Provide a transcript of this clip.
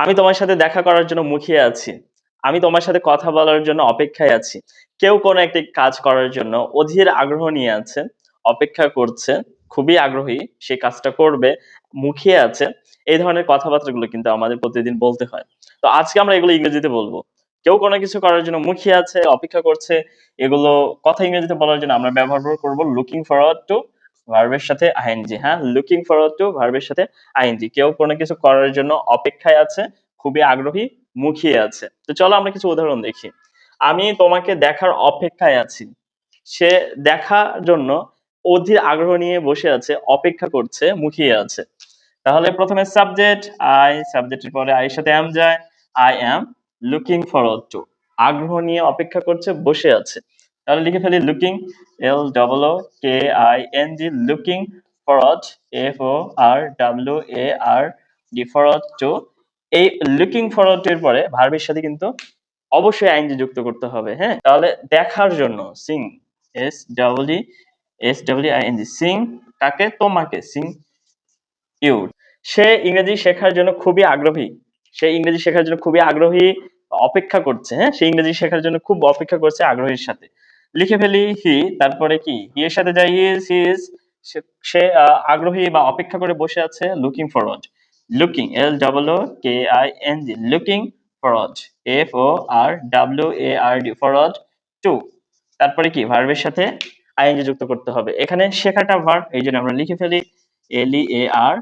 আমি তোমার সাথে দেখা করার জন্য মুখিয়ে আছি। আমি তোমার সাথে কথা বলার জন্য অপেক্ষায় আছি। কেউ কোনো একটি কাজ করার জন্য অধীর আগ্রহ নিয়ে আছে, অপেক্ষা করছে, খুবই আগ্রহী, সে কাজটা করবে, মুখিয়ে আছে। এই ধরনের কথাবার্তাগুলো কিন্তু আমাদের প্রতিদিন বলতে হয়। তো আজকে আমরা এগুলো ইংরেজিতে বলব। কেউ কোনো কিছু করার জন্য মুখিয়ে আছে, অপেক্ষা করছে, এগুলো কথা ইংরেজিতে বলার জন্য আমরা ব্যবহার করব লুকিং ফরওয়ার্ড টু ভার্বের সাথে আইএনজি। হ্যাঁ, লুকিং ফরওয়ার্ড টু ভার্বের সাথে আইএনজি। কেউ কোনো কিছু করার জন্য অপেক্ষায় আছে, খুবই আগ্রহী, মুখিয়ে আছে। তো চলো আমরা কিছু উদাহরণ দেখি। আমি তোমাকে দেখার অপেক্ষায় আছি। সে দেখার জন্য অধীর আগ্রহ নিয়ে বসে আছে, অপেক্ষা করছে, মুখিয়ে আছে। তাহলে প্রথমে সাবজেক্ট আই, সাবজেক্টের পরে আই এর সাথে অ্যাম যায়। I am looking forward to, আগ্রহ নিয়ে অপেক্ষা করছে, বসে আছে। তাহলে লিখে ফেলি looking, LOOKING, looking forward, FORWARD, forward to. এই লুকিং ফরওয়ার্ড এর পরে ভার্বের সাথে কিন্তু অবশ্যই আইএনজি যুক্ত করতে হবে। হ্যাঁ, তাহলে দেখার জন্য সিং, SWING, সিং, কাকে? তোমাকে, সিং ইউ। সে ইংরেজি শেখার জন্য খুবই আগ্রহী। সে ইংরেজি শেখার জন্য খুবই আগ্রহী, অপেক্ষা করছে। হ্যাঁ, সে ইংরেজি শেখার জন্য খুব অপেক্ষা করছে আগ্রহের সাথে। লিখে ফেলি হি, তারপরে কি? হি এর সাথে যাই ইজ, হি ইজ, সে আগ্রহী বা অপেক্ষা করে বসে আছে, looking forward. Looking, LOOKING, looking forward, FORWARD, forward to. তারপরে কি? ভার্বের সাথে আইএনজি যুক্ত করতে হবে। এখানে শেখাটা ভার্ব, এই জন্য আমরা লিখে ফেলি LEAR,